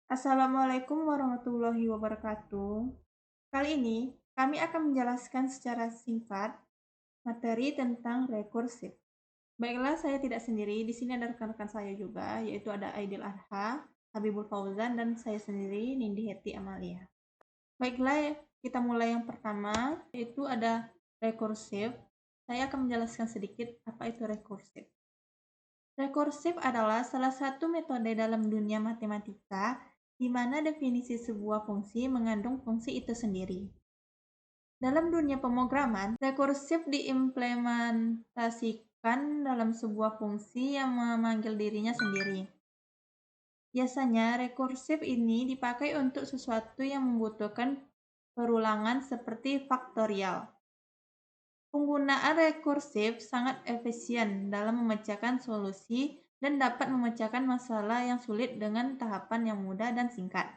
Assalamualaikum warahmatullahi wabarakatuh. Kali ini kami akan menjelaskan secara singkat materi tentang rekursif. Baiklah, saya tidak sendiri. Di sini ada rekan-rekan saya juga, yaitu ada Aidil Adha, Habibul Fauzan, dan saya sendiri, Nindi Heti Amalia. Baiklah, kita mulai yang pertama, yaitu ada rekursif. Saya akan menjelaskan sedikit apa itu rekursif. Rekursif adalah salah satu metode dalam dunia matematika di mana definisi sebuah fungsi mengandung fungsi itu sendiri. Dalam dunia pemrograman, rekursif diimplementasikan dalam sebuah fungsi yang memanggil dirinya sendiri. Biasanya, rekursif ini dipakai untuk sesuatu yang membutuhkan perulangan seperti faktorial. Penggunaan rekursif sangat efisien dalam memecahkan solusi dan dapat memecahkan masalah yang sulit dengan tahapan yang mudah dan singkat.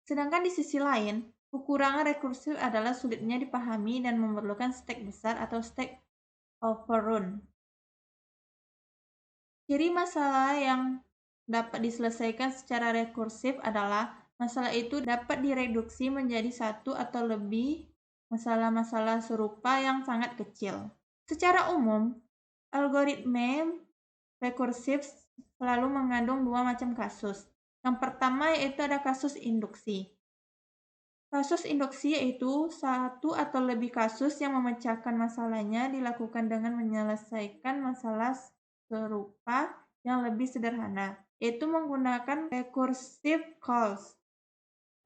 Sedangkan di sisi lain, kekurangan rekursif adalah sulitnya dipahami dan memerlukan stack besar atau stack overrun. Ciri masalah yang dapat diselesaikan secara rekursif adalah masalah itu dapat direduksi menjadi satu atau lebih masalah-masalah serupa yang sangat kecil. Secara umum, algoritma rekursif selalu mengandung dua macam kasus. Yang pertama yaitu ada kasus induksi. Kasus induksi yaitu satu atau lebih kasus yang memecahkan masalahnya dilakukan dengan menyelesaikan masalah serupa yang lebih sederhana, yaitu menggunakan recursive calls.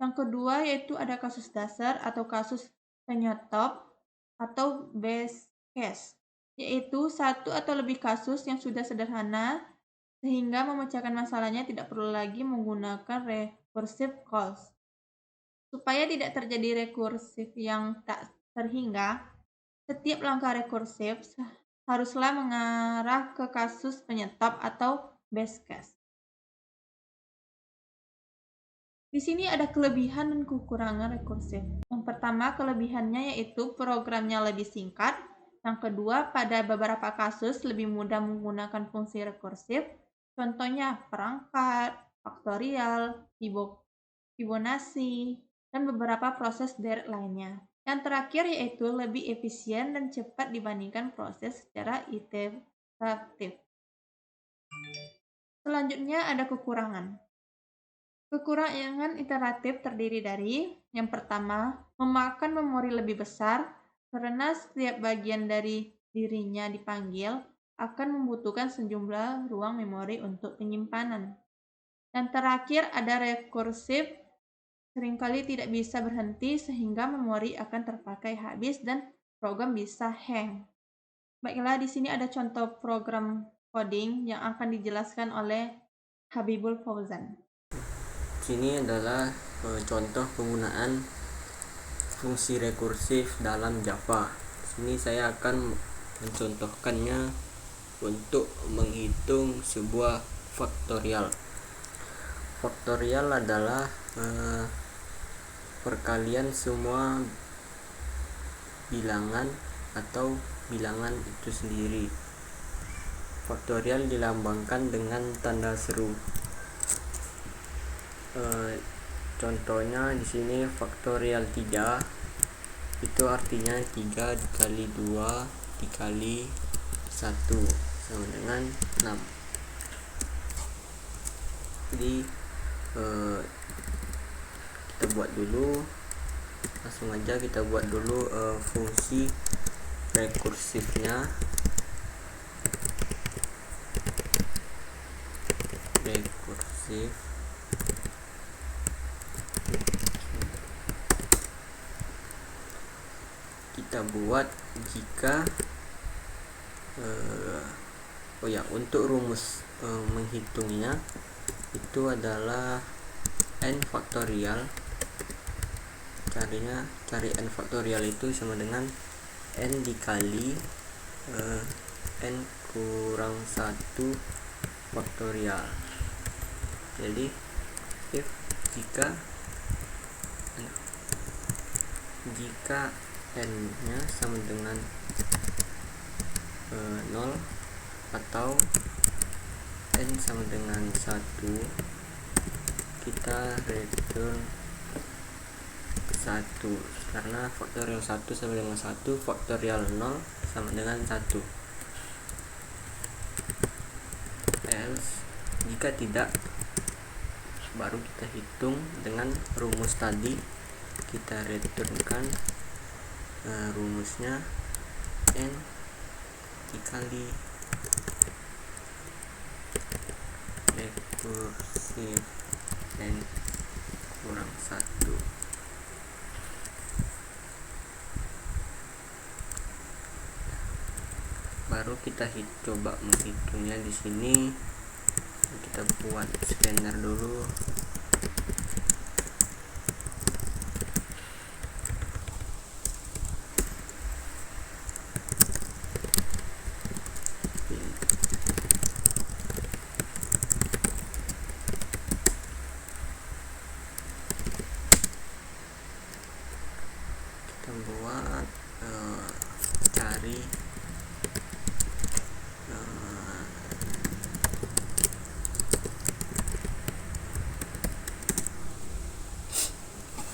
Yang kedua yaitu ada kasus dasar atau kasus penyetop atau base case, yaitu satu atau lebih kasus yang sudah sederhana sehingga memecahkan masalahnya tidak perlu lagi menggunakan recursive calls. Supaya tidak terjadi rekursif yang tak terhingga, setiap langkah rekursif haruslah mengarah ke kasus penyetop atau base case. Di sini ada kelebihan dan kekurangan rekursif. Yang pertama, kelebihannya yaitu programnya lebih singkat. Yang kedua, pada beberapa kasus lebih mudah menggunakan fungsi rekursif. Contohnya perangkat, faktorial, Fibonacci, dan beberapa proses direct lainnya. Yang terakhir yaitu lebih efisien dan cepat dibandingkan proses secara iteratif. Selanjutnya ada kekurangan. Kekurangan iteratif terdiri dari yang pertama, memakan memori lebih besar karena setiap bagian dari dirinya dipanggil akan membutuhkan sejumlah ruang memori untuk penyimpanan. Dan terakhir ada rekursif seringkali tidak bisa berhenti sehingga memori akan terpakai habis dan program bisa hang. Baiklah, di sini ada contoh program coding yang akan dijelaskan oleh Habibul Fauzan. Sini adalah contoh penggunaan fungsi rekursif dalam Java. Sini saya akan mencontohkannya untuk menghitung sebuah faktorial. Faktorial adalah perkalian semua bilangan atau bilangan itu sendiri. Faktorial dilambangkan dengan tanda seru. Contohnya di sini faktorial 3 itu artinya 3 dikali 2 dikali 1 sama dengan 6. Jadi kita buat dulu, langsung aja kita buat dulu fungsi rekursifnya. Rekursif kita buat jika untuk rumus menghitungnya itu adalah n faktorial. Cari n faktorial itu sama dengan n dikali n kurang 1 faktorial. Jadi if jika n nya sama dengan 0 atau n sama dengan 1, kita return 1 karena faktorial 1 sama dengan 1, faktorial 0 sama dengan 1. Else jika tidak, baru kita hitung dengan rumus tadi. Kita returnkan rumusnya n dikali rekursiv n kurang 1. Baru kita coba menghitungnya di sini. Kita buat scanner dulu. Kita buat cari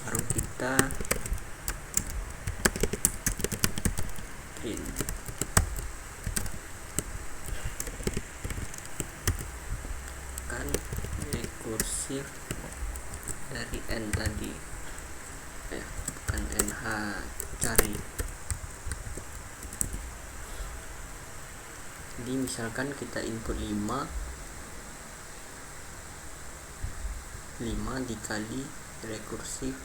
baru kita print. Kan rekursif dari n tadi, bukan nh, cari. Jadi misalkan kita input 5 dikali rekursif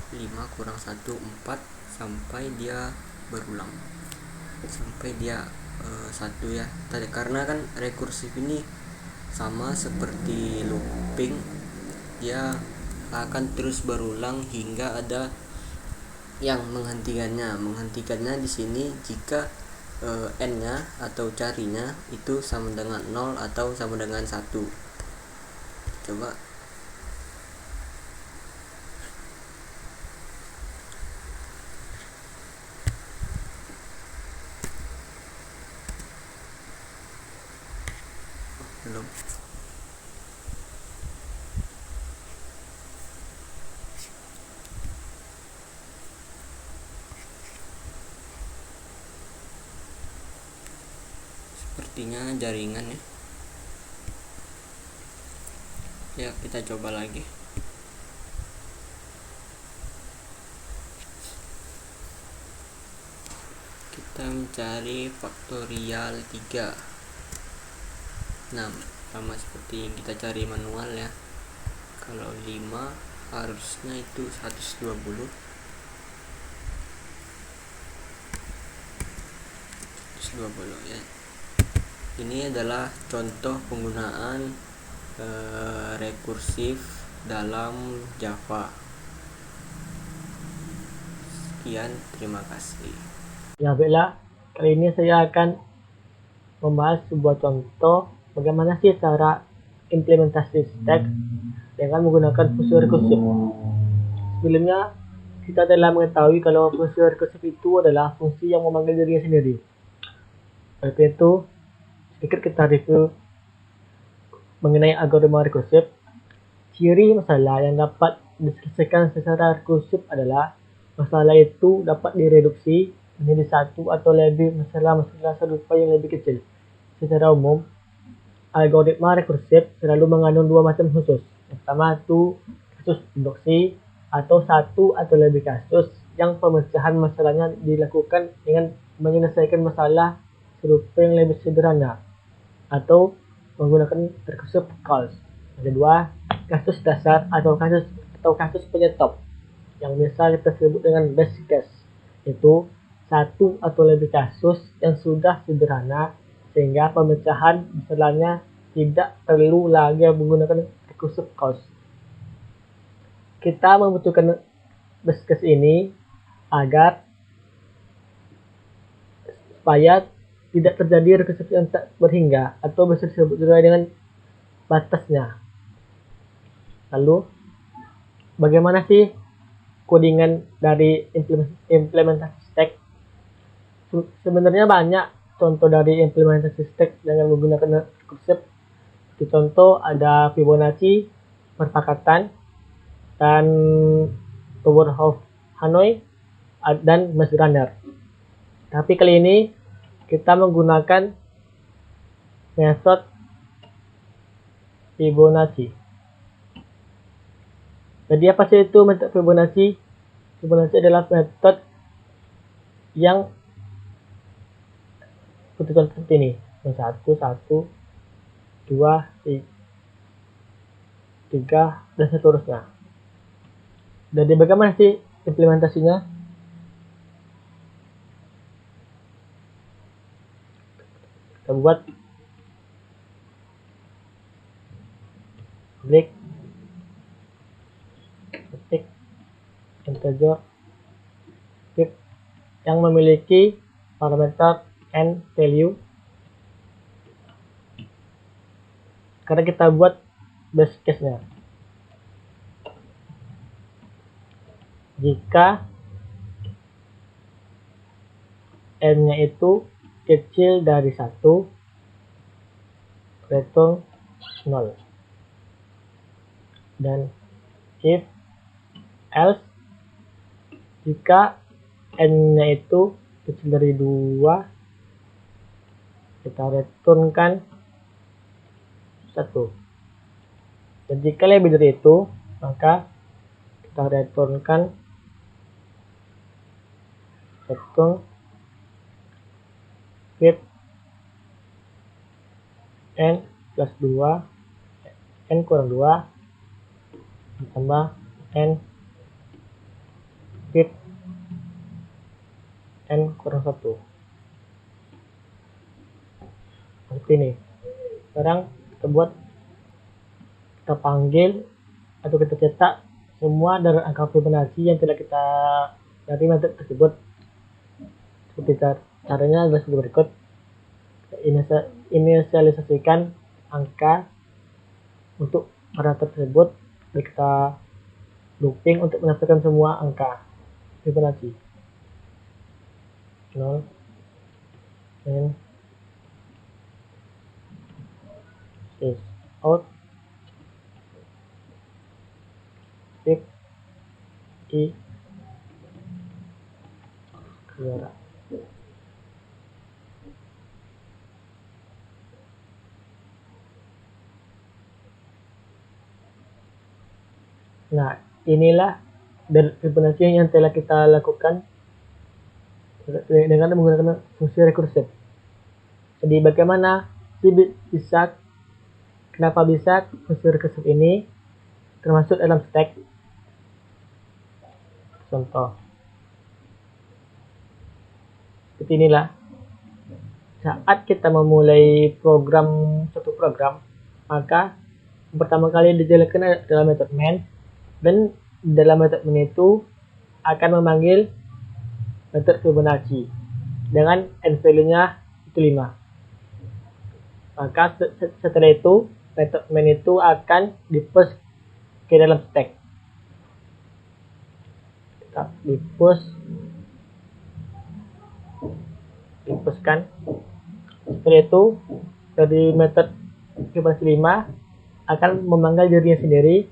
5 kurang 1, 4 sampai dia berulang, sampai dia 1 ya tadi. Karena kan rekursif ini sama seperti looping, dia akan terus berulang hingga ada yang menghentikannya di sini jika n-nya atau carinya itu sama dengan 0 atau sama dengan 1. Coba belum. Sepertinya jaringan ya. Ya, kita coba lagi. Kita mencari faktorial 3. Nah, sama seperti yang kita cari manual ya. Kalau 5 harusnya itu 120. 120 ya. Ini adalah contoh penggunaan rekursif dalam Java. Sekian, terima kasih. Ya, baiklah. Kali ini saya akan membahas sebuah contoh bagaimana sih cara implementasi stack dengan menggunakan fungsi rekursif. Sebelumnya, kita telah mengetahui kalau fungsi rekursif itu adalah fungsi yang memanggil dirinya sendiri. Oleh itu, sedikit kita review mengenai algoritma rekursif. Ciri masalah yang dapat diselesaikan secara rekursif adalah masalah itu dapat direduksi menjadi satu atau lebih masalah-masalah serupa yang lebih kecil. Secara umum, algoritma rekursif selalu mengandung dua macam khusus. Yang pertama itu kasus induksi atau satu atau lebih kasus yang pemecahan masalahnya dilakukan dengan menyelesaikan masalah serupa yang lebih sederhana atau menggunakan recursive calls. Yang kedua, kasus dasar atau kasus penyetop yang biasa kita sebut dengan base case, itu satu atau lebih kasus yang sudah sederhana sehingga pemecahan masalahnya tidak perlu lagi menggunakan recursive calls. Kita membutuhkan base case ini agar supaya tidak terjadi rekursif yang tak berhingga atau bisa disebut juga dengan batasnya. Lalu, bagaimana sih codingan dari implementasi stack? Sebenarnya banyak contoh dari implementasi stack dengan menggunakan rekursif. Untuk contoh ada Fibonacci, Persepakatan, dan Tower of Hanoi, dan Maze Runner. Tapi kali ini kita menggunakan metode Fibonacci. Jadi apa sih itu metode Fibonacci? Fibonacci adalah metode yang contoh seperti ini, 1, 1, 2, 3, dan seterusnya. Jadi bagaimana sih implementasinya? Kita buat break, ketik, integer, strip yang memiliki parameter and value. Karena kita buat base case-nya. Jika n-nya itu kecil dari 1, return 0. Dan if else, jika n-nya itu kecil dari 2, kita returnkan 1. Dan jika lebih dari itu, maka kita returnkan return with n plus 2, n kurang 2, ditambah n with n kurang 1. Seperti ini. Sekarang kita panggil atau kita cetak semua dari angka Fibonacci yang telah kita dari metode tersebut. Seperti caranya adalah seperti berikut. Inisialisasikan angka untuk parameter tersebut, dan kita looping untuk mendapatkan semua angka Fibonacci. 0, n, is out, strip, i, keluar. Nah, inilah dari Fibonacci yang telah kita lakukan dengan menggunakan fungsi rekursif. Jadi bagaimana sih kenapa bisa fungsi rekursif ini termasuk dalam stack? Contoh seperti inilah. Saat kita memulai suatu program, maka pertama kali dijalankan adalah metode main, dan dalam metode main itu akan memanggil metode Fibonacci dengan n value-nya itu 5. Maka setelah itu metode main itu akan di-push ke dalam stack. Kita di-pushkan. Setelah itu dari metode Fibonacci 5 akan memanggil dirinya sendiri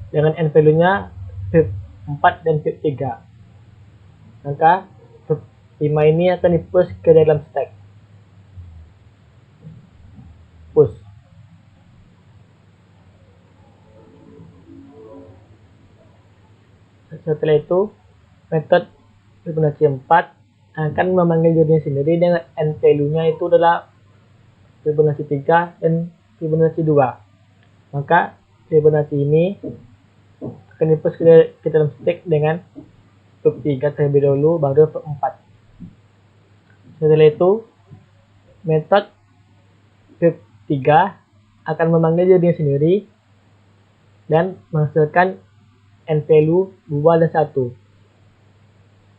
dengan n value-nya fib 4 dan fib 3. Maka fib 5 ini akan di-push ke dalam stack. Push. Setelah itu metode Fibonacci 4 akan memanggil dirinya sendiri dengan n value-nya itu adalah Fibonacci 3 dan Fibonacci 2. Maka Fibonacci ini akan di-push ke dalam stack dengan fib 3 terlebih dahulu, baru fib 4. Setelah itu metode fib 3 akan memanggil dirinya sendiri dan menghasilkan n value 2 dan 1.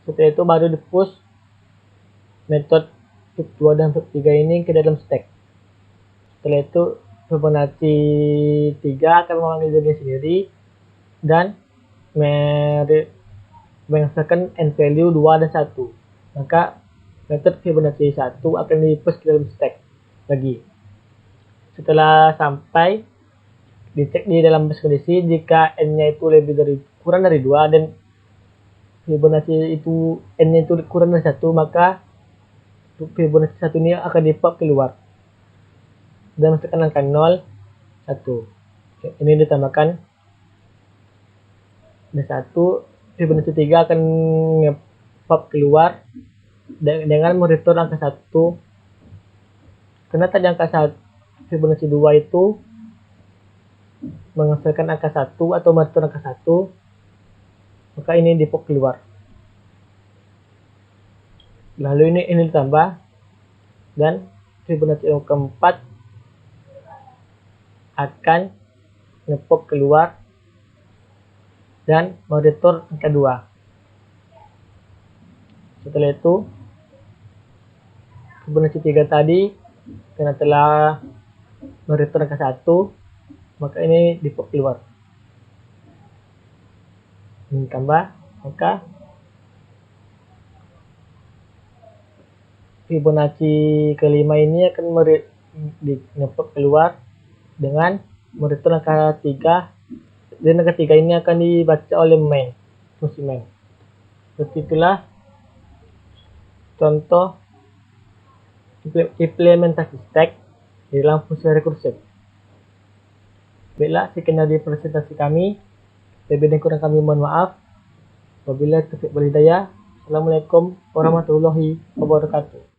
Setelah itu baru di-push metode fib 2 dan fib 3 ini ke dalam stack. Setelah itu Fibonacci 3 akan memanggil dirinya sendiri dan menghasilkan n value 2 dan 1. Maka metode Fibonacci 1 akan di-push ke dalam stack lagi. Setelah sampai, dicek di dalam bus kondisi jika n-nya itu kurang dari 2 dan Fibonacci itu n-nya itu kurang dari 1, maka Fibonacci 1 ini akan di-pop keluar dan masukkan angka 0, 1. Ini ditambahkan dan 1, Fibonacci 3 akan nge-pop keluar dengan mereturn angka 1. Karena tadi angka 1 Fibonacci 2 itu menghasilkan angka 1 atau mereturn angka 1, maka ini di-pop keluar. Lalu ini ditambah dan Fibonacci yang keempat akan nge-pop keluar dan mereturn angka 2. Setelah itu Fibonacci 3 tadi karena telah mereturn angka 1, maka ini di-pop keluar. Ini tambah, maka Fibonacci kelima ini akan nge-pop keluar dengan mereturn angka 3, dan angka 3 ini akan dibaca oleh fungsi main. Seperti itulah contoh implementasi stack di dalam fungsi rekursif. Baiklah, sekian dari presentasi kami. Lebih dan kurang kami mohon maaf. Wabillahi taufiq wal hidayah. Assalamualaikum warahmatullahi wabarakatuh.